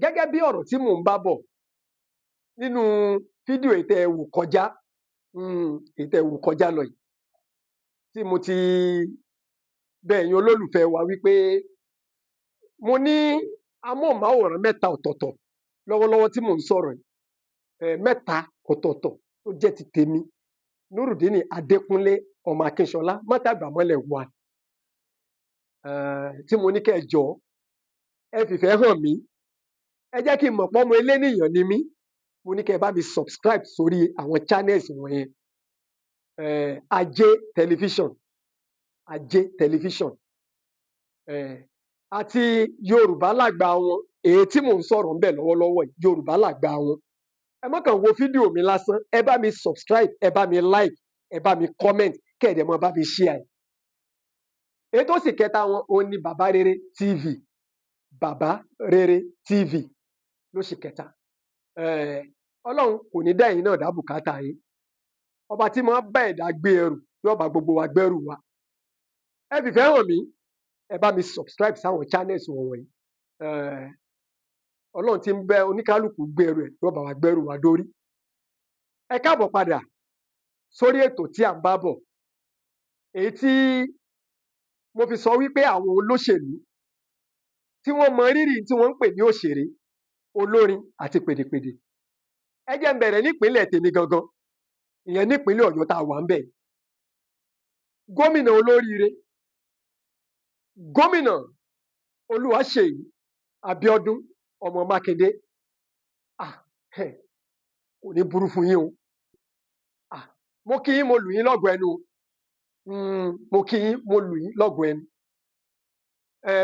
gẹ́gẹ́ bí ọ̀rọ̀ tí mò ń bá bọ̀ nínú fídíò ìtẹ̀wò kọjá lọ yìí tí mo ti bẹ̀ ẹ̀yin olólùfẹ́ wa wípé mo ní amóhùnmáwòrán 3 ọ̀tọ̀ọ̀tọ̀ lọ́wọ́lọ́wọ́ tí mò ń sọ̀rọ̀ yìí 3 ọ̀tọ̀ọ̀tọ̀ tó jẹ́ ti tèmi Nurudeen Adékúnlé ọmọ Akínṣọlá Mọ́tàgbàmọ́lẹ̀ 1 tí mo ní kẹ́ ẹ jọ̀ọ́ ẹ fìfẹ́ hàn mí ẹ jẹ́ kí n mọ̀ pọ́mọ elénìyàn ni mí mo ní kẹ́ ẹ bá mi subscribe sórí àwọn channels wọ̀nyẹn Ajé Television àti Yorùbá Làgbà wọn èyí tí mò ń sọ̀rọ̀ ńbẹ̀ lọ́wọ́lọ́wọ́ yìí Yorùbá Làgbà wọn ẹ má kàn wo fídíò mi lásán ẹ bá mi subscribe ẹ bá mi like ẹ bá mi comment kẹ́ ẹ dẹ̀ mọ́ bá mi share èyí tó sì kẹta wọn òun ni Bàbá Rere TV Bàbá Rere TV ló sì kẹta Ọlọ́run kò ní dá ẹ̀yin náà dá bùkátà yín ọba tí máa bá ẹ̀dá gbé ẹrù yóò bá gbogbo wa gbẹ́rù wa ẹ fìfẹ́ hàn mí ẹ bá mi subscribe sáwọn channels wọ̀nyí Ọlọ́run tí ń bẹ oníkálukú gbẹ́rù ẹ̀ yóò bá wa gbẹ́rù wa dórí ẹ káàbọ̀ padà sórí ètò tí à ń bá bọ̀ èyí tí mo fi sọ wípé àwọn olóṣèlú tí wọ́n mọ rírì tí wọ́n ń pè ní òṣèré olórin àti pèdèpèdè ẹ jẹ́ n bẹ̀rẹ̀ nípínlẹ̀ tèmi gangan ìyẹn nípínlẹ̀ Ọ̀yọ́ tá a wà ń bẹ̀ gómìnà olóríire gómìnà Olúwaṣèyí Abíọ́dún ọmọ Mákindé kò ní burú fún yín o mo kí yín mo lù yín lọ́gọ̀ ẹnu mo kí yín mo lù yín lọ́gọ̀ ẹnu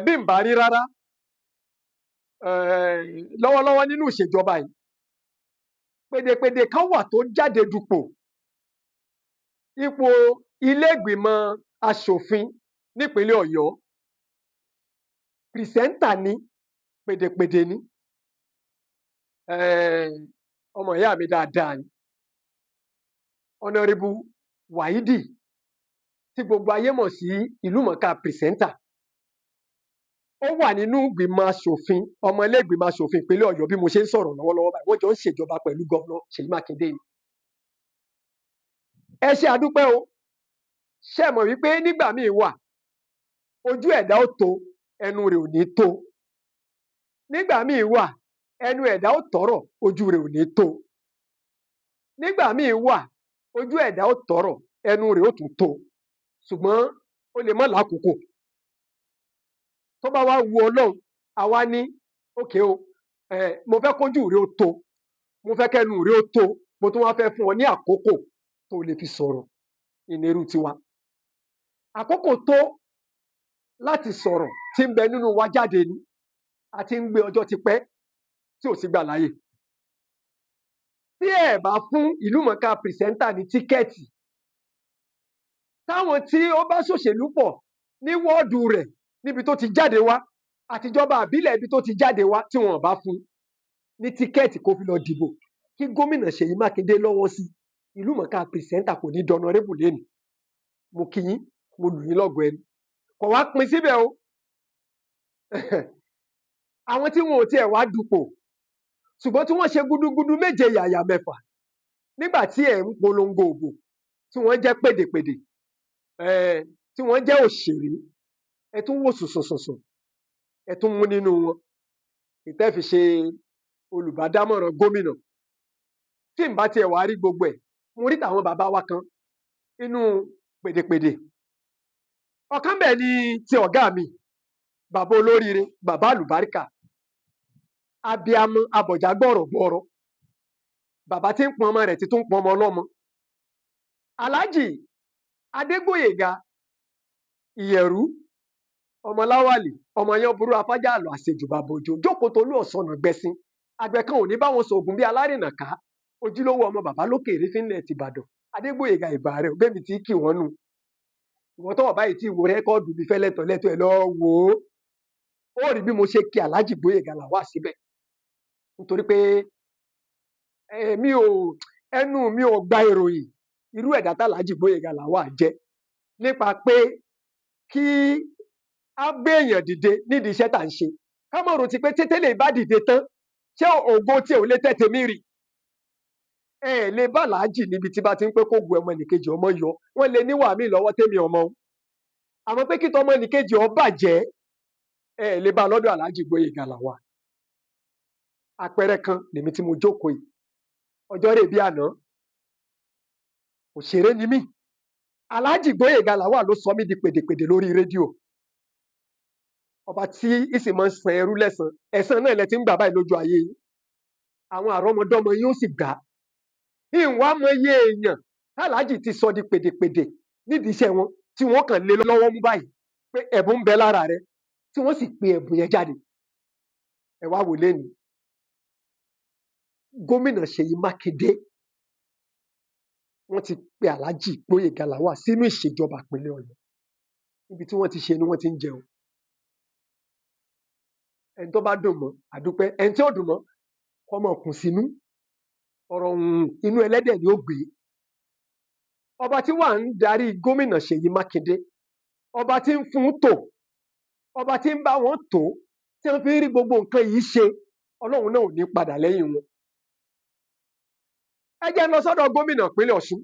bí n bá rí rárá lọ́wọ́lọ́wọ́ nínú ìṣèjọba yìí pèdèpèdè kan wà tó jáde dupò ipò ilé-ìgbìmọ̀ aṣòfin nípínlẹ̀ Ọ̀yọ́ pìrìsẹ́ńtà ni pèdèpèdè ni ọmọ ìyá mi dáadáa ni Honourable Wáídì tí gbogbo ayé mọ̀ sí ìlúmọ̀ọ́ká pìrìsẹ́ńtà ó wà nínú ìgbìmọ̀ aṣòfin ọmọ ilé-ìgbìmọ̀ aṣòfin ìpínlẹ̀ Ọ̀yọ́ bí mo ṣe ń sọ̀rọ̀ lọ́wọ́lọ́wọ́ báyìí wọ́n jọ ń ṣèjọba pẹ̀lú gọ́vnà Ṣèyí Mákindé ni ẹ ṣé àdúpẹ́ o ṣé ẹ mọ̀ wípé nígbà míì wà ojú ẹ̀dá ó tó ẹnu rẹ̀ ò ní tó nígbà míì wà ẹnu ẹ̀dá ó tọ́rọ̀ ojú rẹ̀ ò ní tó nígbà míì wà ojú ẹ̀dá ó tọ́rọ̀ ẹnu rẹ̀ ó tún tó ṣùgbọ́n ó lè má lákòókò tó bá wá wu Ọlọ́run àwa ní òkè o mo fẹ́ kójú rẹ̀ ó tó mo fẹ́ kẹ́nu rẹ̀ ó tó mo tún wá fẹ́ fún ọ ní àkókò tó lè fi sọ̀rọ̀ ìnirú tiwa àkókò tó láti sọ̀rọ̀ tí ń bẹ nínú wa jáde ni a ti ń gbé ọjọ́ ti pẹ́ tí ò sí gbà láyè tí ẹ bá fún ìlúmọ̀ọ́ká pìrìsẹ́ńtà ní tíkẹ́ẹ̀tì táwọn tí ó bá ṣòṣèlú pọ̀ ní wọ́ọ̀dù rẹ̀ níbi tó ti jáde wá àtijọba àbílẹ̀ ibi tó ti jáde wá tí wọn bá fún ní tíkẹ́ẹ̀tì kó fi lọ dìbò kí gómìnà Ṣèyí Mákindé lọ́wọ́ sí ìlúmọ̀ọ́ká pìrìsẹ́ńtà kò ní dọnọrébù lénìí mo kí yín mo lù yín lọ́gọ̀ ẹnu kò wá pin síbẹ̀ o àwọn tí wọn ò tiẹ̀ wá dupò ṣùgbọ́n tí wọ́n ṣe gúdúgúdú méje yàyà mẹ́fà nígbà tí ẹ̀ ń polongo òbò tí wọ́n jẹ́ pèdèpèdè tí wọ́n jẹ́ òṣèré ẹ tún wò sùnsùnsùnsùn ẹ tún mú nínú wọn ìtẹ́ fi ṣe olùbádámọ̀ràn gómìnà tí n bá tiẹ̀ wá rí gbogbo ẹ̀ mo rí tàwọn bàbá wa kan nínú pèdèpèdè ọ̀kan bẹ̀ ni ti ọ̀gá mi bàbá olóríire bàbá àlùbáríkà abiamọ abọ̀já gbọ̀rọ̀gbọ̀rọ̀ bàbá tí ń pọn ọmọ rẹ̀ tí tún ń pọn ọmọ ọlọ́mọ Alhaji Adégbóyèga Ìyẹ̀rú ọmọláwálì ọmọ yẹn burú afájà àlọ àṣejù bàbá òjò jókòó tolú ọ̀sánà gbẹ̀sìn àgbẹ̀ kan ò ní báwọn sògùn bí alárìnà ká ojúlówó ọmọ bàbá lókèèrè fínlẹ̀ tìbàdàn Adégbóyèga ìbà rẹ̀ bẹ́ẹ̀ mi ti kì wọ́n nù ìwọ́n tọ́wọ́ báyìí tí wo rẹ́kọ́ọ̀dù bí fẹ́lẹ́ tọ́lẹ́tọ́ ẹ lọ́ọ́ wò ó rí bí mo ṣe kí Alhaji Gbóyèga Làwá síbẹ̀ nítorí pé ẹnu mi ò gba ìròyìn irú ẹ̀dá tá Alhaji Gbóyèga Làwá jẹ́ nípa pé kí á gbé èèyàn dìde nídìí iṣẹ́ tá à ń ṣe ká mọ̀ rò ti pé tẹ́tẹ́lẹ̀ bá dìde tán ṣé ògo tí ò lè tètè mí rì ẹ lè bá aláàjì níbi tí bá ti ń pé kó gun ọmọ ẹnìkejì ọmọ yọ wọn lè níwà mí lọ́wọ́ tèmi ọmọ àmọ́ pé kí tọmọ ẹnìkejì ọ bàjẹ́ ẹ lè bá lọ́dọ̀ aláàjì Gbóyèga Lawal àpẹẹrẹ kan lèmi tí mo jókòó yìí ọjọ́ rẹ̀ bí àná òṣèré ni mí aláàjì Gbóyèga Lawal ló sọ mí di pèdèpèdè lórí rédíò ọba tí ìsì máa ń san ẹrú lẹ́san ẹ̀san náà lẹ ti ń gbà báyìí lójú ayé yìí àwọn àrọ́mọdọ́mọ yín ó sì gbà ìwà mọye èèyàn aláàjì ti sọ di pèdèpèdè nídìí iṣẹ́ wọn tí wọ́n kàn lé lọ́wọ́ mú báyìí pé ẹ̀bùn ń bẹ lára rẹ tí wọ́n sì pe ẹ̀bùn yẹn jáde ẹ wá wò lẹ́nu gómìnà Ṣèyí Mákindé wọ́n ti pe aláàjì Gbóyèga Lawal sínú ìṣèjọba ìpínlẹ̀ Ọ̀yọ́ níbi tí wọ́n ti ṣe ni wọ́n ti ń jẹun ẹni tó bá dùn mọ́ àdúpẹ́ ẹni tí ó dùn mọ́ kó máa kùn sínú ọ̀rọ̀ inú ẹlẹ́dẹ̀ ni ó gbé ọba tí wà ń darí gómìnà Ṣèyí Mákindé ọba tí ń fún tò ọba tí ń bá wọn tò tí wọ́n fi ń rí gbogbo nǹkan yìí ṣe Ọlọ́run náà ò ní padà lẹ́yìn wọn ẹ jẹ́ lọ sọ́dọ̀ gómìnà ìpínlẹ̀ Ọ̀ṣun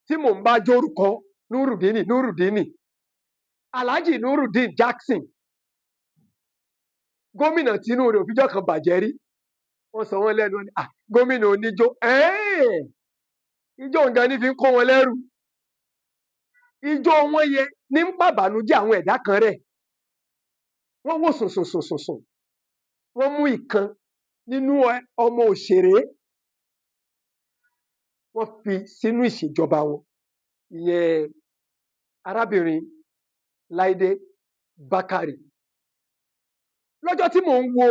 tí mò ń bá jórúkọ Nurudeen Alhaji Nurudeen Jackson gómìnà tínú rẹ̀ òfijọ́ kan bàjẹ́ rí wọ́n sọ wọ́n lẹ́nu gómìnà oníjó ijó nǹkan ní fi ń kó wọn lẹ́rù ijó wọn yẹ ní ń pàbànújẹ́ àwọn ẹ̀dá kan rẹ̀ wọ́n wò sùnsùnsùnsùn wọ́n mú ìkan nínú ọmọ òṣèré wọ́n fi sínú ìṣèjọba wọn ìyẹn arábìnrin Láìdé Bákàrè lọ́jọ́ tí mò ń wo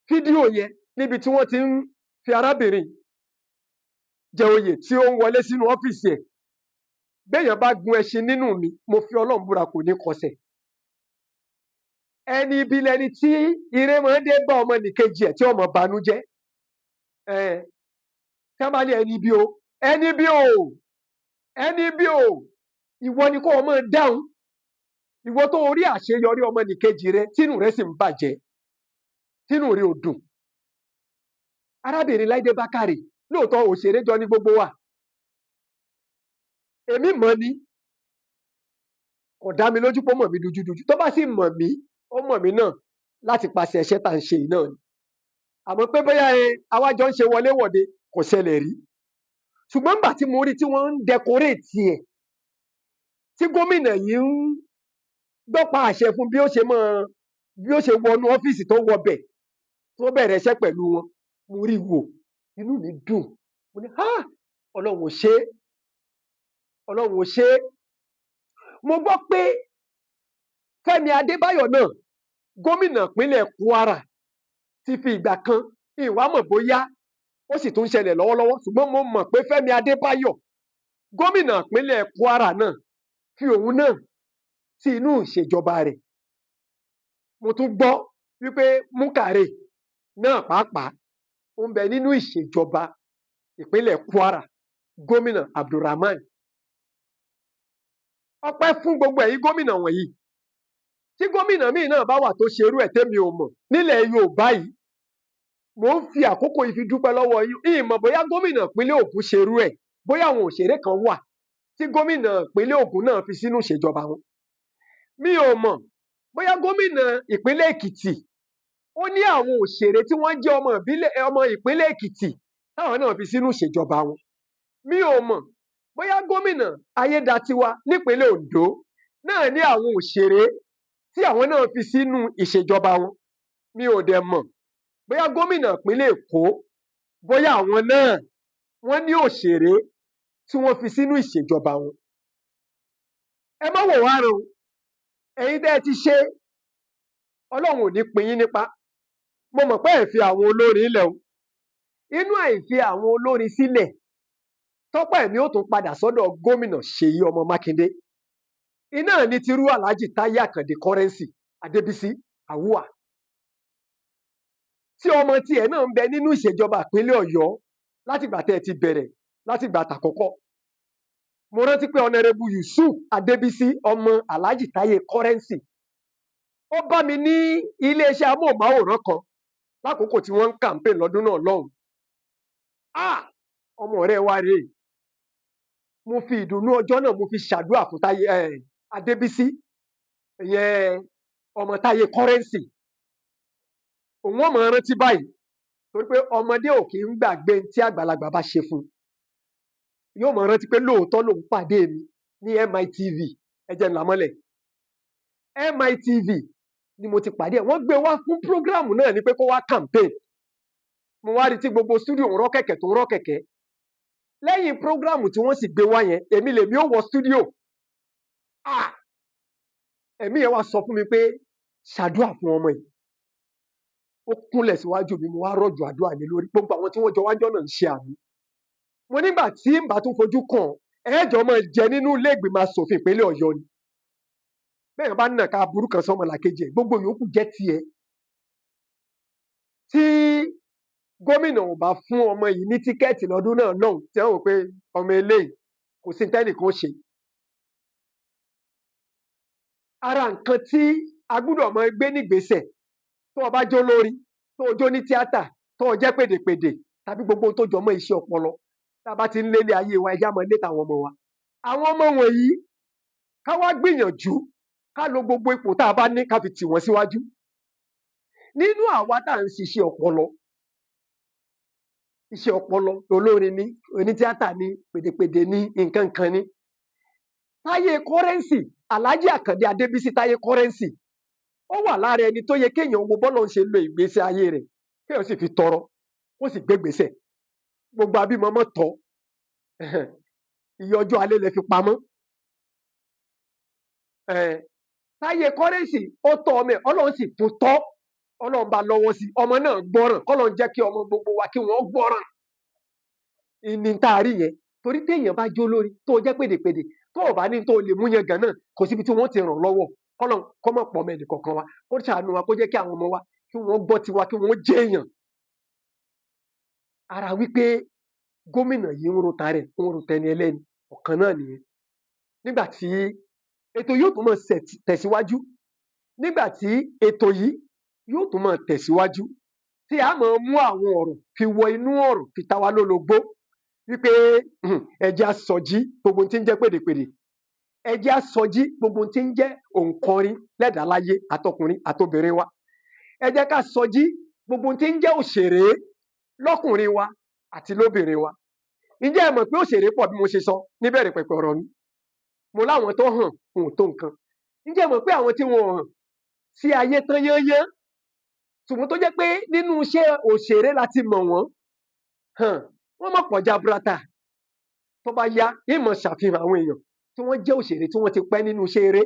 fídíò yẹn níbi tí wọ́n ti ń fi arábìnrin jẹ oyè tí ó ń wọlé sínú ọ́fíìsì ẹ̀ béèyàn bá gun ẹṣin nínú mi mo fi Ọlọ́run búra kò ní kọsẹ̀ ẹni ibi lẹni tí ire máa ń dé bá ọmọ nìkejì ẹ̀ tí ọmọ banújẹ́ ká má ní ẹni bí o ẹni bí o ẹni bí o ìwọ ni kó o máa dáhùn ìwọ tó rí àṣeyọrí ọmọ nìkejì rẹ tínú rẹ sì ń bàjẹ́ tínú rẹ ò dùn arábìnrin Láìdé Bákàrè lóòótọ́ òṣèré jọ ní gbogbo wa èmi mọ̀ ni kò dá mi lójú pé ó mọ̀ mí dúdúdúdú tó bá sì mọ̀ mí ó mọ̀ mí náà láti pàṣẹ ẹ̀ṣẹ̀ tá à ń ṣe yìí náà ni àmọ́ pé bóyá àwájọ ń ṣe wọléwọ̀de kò ṣẹlẹ̀ rí ṣùgbọ́n nígbà tí mo rí tí wọ́n ń dẹkoréètì ẹ̀ tí gómìnà yìí ń gbọ́pa àṣẹ fún bí ó ṣe wọnú ọ́fíìsì tó wọbẹ̀ tó bẹ̀rẹ̀ iṣẹ́ pẹ̀lú wọn mo rí wò inú mi dùn mo ní Ọlọ́run ò ṣe é Ọlọ́run ò ṣe é mo gbọ́ pé Fẹ́mi Adébáyọ̀ náà gómìnà ìpínlẹ̀ Kwara ti fi ìgbà kan ìwà mọ̀ bóyá ó sì tún ṣẹlẹ̀ lọ́wọ́lọ́wọ́ ṣùgbọ́n mo mọ̀ pé Fẹ́mi Adébáyọ̀ gómìnà ìpínlẹ̀ Kwara náà fi òun náà sí inú ìṣèjọba rẹ̀ mo tún gbọ́ wípé Múkàrè náà pàápàá ó ń bẹ nínú ìṣèjọba ìpínlẹ̀ Kwara gómìnà Abdulrahman ọpẹ́ fún gbogbo ẹ̀yin gómìnà wọ̀nyí tí gómìnà míì náà bá wà tó ṣerú ẹ̀ tẹ́mi ò mọ̀ nílẹ̀ Yorùbá yìí mò ń fi àkókò yìí fi dúpẹ́ lọ́wọ́ yín ìmọ̀ bóyá gómìnà ìpínlẹ̀ Ògùn ṣerú ẹ̀ bóyá àwọn òṣèré kan wà tí gómìnà ìpínlẹ̀ Ògùn náà fi sínú ìṣèjọba wọn mi ò mọ̀ bóyá gómìnà ìpínlẹ̀ Èkìtì ó ní àwọn òṣèré tí wọ́n jẹ́ ọmọ ìpínlẹ̀ Èkìtì táwọn náà fi sínú ìṣèjọba wọn mi ò mọ̀ bóyá gómìnà Ayédatiwa nípínlẹ̀ Oǹdó náà ní àwọn òṣèré tí àwọn náà fi sínú ìṣèjọba wọn mi ò dẹ̀ mọ̀ bóyá gómìnà ìpínlẹ̀ Èkó bóyá àwọn náà wọ́n ní òṣèré tí wọ́n fi sínú ìṣèjọba wọn ẹ má wò wá rò ẹ̀yin tẹ́ ẹ ti ṣe Ọlọ́run ò ní pín yín nípa mo mọ̀ pé ẹ fi àwọn olórin ilẹ̀ o inú àìfi àwọn olórin sílẹ̀ tọ́pọ̀ ẹ̀mí ó tún padà sọ́dọ̀ gómìnà Ṣèyí ọmọ Mákindé iná ní tirú Alhaji Táyé Àkàndé Currency Adébísí Àwùwà tí ọmọ tiẹ̀ náà ń bẹ nínú ìṣèjọba ìpínlẹ̀ Ọ̀yọ́ látìgbà tẹ́ ẹ ti bẹ̀rẹ̀ látìgbà tàkọ́kọ́ mo rántí pé ọ̀nàrẹ́bù Yusuf Adébísí ọmọ Alhaji Táyé Currency ó bá mi ní iléeṣẹ́ amóhùnmáwòrán kan lákòókò tí wọ́n ń campaign lọ́dún náà lọ́hùn. Ọmọ ọ̀rẹ́ wa rèé. Mo fi ìdùnnú ọjọ́ náà mo fi ṣàdúrà fún Adébísí, ìyẹn ọmọ Táyé Currency. Òun ó máa rántí báyìí torí pé ọmọdé ò kì í gbàgbé tí àgbàlagbà bá ṣe fún un. Yóò máa rántí pé lóòótọ́ lòun pàdé mi ní MITV, ẹ jẹ́ n là á mọ́lẹ̀. MITV ni mo ti pàdé ẹ̀. Wọ́n gbé wá fún program náà ni pé kó wá campaign. Mo wá rí tí gbogbo studio ń rọ́ kẹ̀kẹ́ tó ń rọ́ kẹ̀kẹ́. Lẹ́yìn program tí wọ́n sì gbé wá yẹn, èmi lèmi ó wọ studio. Ẹ̀mí yẹn wá sọ fún mi pé ṣàdúrà fún ọmọ yìí. Ó kúnlẹ̀ síwájú mi, mo wá rọ̀jò àdúrà lé lórí. Gbogbo àwọn tí wọ́n jọ wájọ́ náà ń ṣe àmì. Mo nígbà tí n bá tún fojú kàn ẹ̀ẹ́jọ́ máa jẹ nínú ilé ìgbìmọ̀ asòfin ìpínlẹ̀ Ọ̀yọ́ ni. Bẹ́ẹ̀ bá nà ká burú kan sọ́mọ làkejì ẹ̀, gbogbo yòókù jẹ́ tiẹ̀. Tí gómìnà ò bá fún ọmọ yìí ní tíkẹ́ẹ̀tì lọ́dún náà lọ́hùn, tí wọ́n rò pé ọmọ eléyìí kò sí tẹ́nìkan ṣe. Ara nǹkan tí a gbúdọ̀ máa gbé nígbésẹ̀ tó o bá jó lórí, tó o jó ní tíátà, tó o jẹ́ pèdèpèdè tàbí gbogbo tó jọ mọ́ iṣẹ́ ọpọlọ. Tá a bá ti ń lélé ayé wa, ẹjá máa lé tàwọn ọmọ wa. Àwọn ọmọ wọ̀nyí ká wá gbìyànjú ká lo gbogbo ipò tá a bá ní ká fi tì wọ́n síwájú. Nínú àwa tá à ń ṣiṣẹ́ ọpọlọ, iṣẹ́ ọpọlọ, olórin ni, onítíátà ni, pèdèpèdè ni, nǹkan kan ni. Táyé Currency, Alhaji Àkàndé Adébísí Táyé Currency, ó wà lára ẹni tó yẹ kéèyàn wo bọ́lọ̀ ń ṣe lo ìgbésí ayé rẹ̀, kéèyàn sì fi tọrọ, ó sì gbégbèsẹ̀. Gbogbo abímọ mọ́ tọ́, iye ọjọ́ alẹ́ lẹ fi pamọ́. Táyé Currency ó tọ́ ọmọ ẹ̀, Ọlọ́run sì fún tọ́. Ọlọ́run bá lọ́wọ́ sí, ọmọ náà gbọ́ràn, k'Ọlọ́run jẹ́ kí ọmọ gbogbo wa kí wọ́n gbọ́ràn. Ìní tá a rí yẹn, torí téèyàn bá jó lórí, tó jẹ́ pèdèpèdè, tó ò bá ní tó lè mú yangàn náà, kò síbi tí wọ́n ti ràn lọ́wọ́. K'Ọlọ́run kó má pọ̀ ọmọ ẹnìkọ̀ọ̀kan wa, kó ṣàánú wa, kó jẹ́ kí àwọn ọmọ wa kí wọ́n gbọ́ tiwa, kí wọ́n jẹ́ èèyàn. Ara wípé gómìnà yìí ń ro tarẹ̀, ń ro tẹni ẹlẹ́ni, ọ̀kan náà nìyẹn. Nígbà tí ètò yóò tún máa tẹ̀síwájú, nígbà tí ètò yìí yóò tún máa tẹ̀síwájú, tí a máa mú àwọn ọ̀rọ̀ fi wọ inú ọ̀rọ̀ fi ta wá lólobó wípé ẹ jẹ́ á sọjí gbogbo tí ń jẹ́ pèdèpèdè, ẹ jẹ́ á sọjí gbogbo tí ń jẹ́ òǹkọrin lẹ́dàá láyé, àtọkùnrin àtobìnrin wa, ẹ jẹ́ ká sọjí gbogbo tí ń jẹ́ òṣèré lọ́kùnrin wa àti lóbìnrin wa. Ǹjẹ́ ẹ mọ̀ pé òṣèré pọ̀ bí mo ṣe sọ níbẹ̀rẹ̀ pẹ̀pẹ̀ ọ̀rọ̀ mi? Mo láwọn tó hàn wọn ò tó nǹkan. Ǹjẹ́ ẹ mọ̀ pé àwọn tí wọn ò hàn sí ayé tán yányán, ṣùgbọ́n tó jẹ́ pé nínú iṣẹ́ òṣèré láti mọ̀ wọ́n, wọ́n mọ̀ pọ̀ jaburata. Tó bá yá, yín mọ̀ ṣàfihàn àwọn èèyàn tí wọ́n jẹ́ òṣèré tí wọ́n ti pẹ́ nínú iṣẹ́ eré.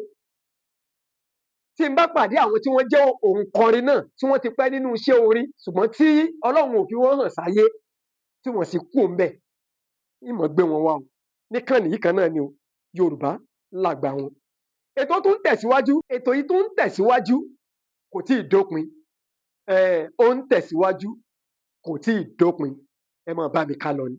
Tí n bá pàdé àwọn tí wọ́n jẹ́ òǹkọrin náà tí wọ́n ti pẹ́ nínú iṣẹ́ orin, ṣùgbọ́n tí Ọlọ́run ò fi wọ́n hàn sáyé, tí wọ́n sì kúò ńbẹ̀, yín mọ̀ gbé wọn wá o. Níkànnì yìí kan náà ni o, Yorùbá Lágbà Wọn. Ètò tún ń tẹ̀síwájú, ètò yìí tún ń tẹ̀síwájú, kò tíì dópin. Ó ń tẹ̀síwájú, kò tíì dópin. Ẹ máa bá mi ká lọ ni.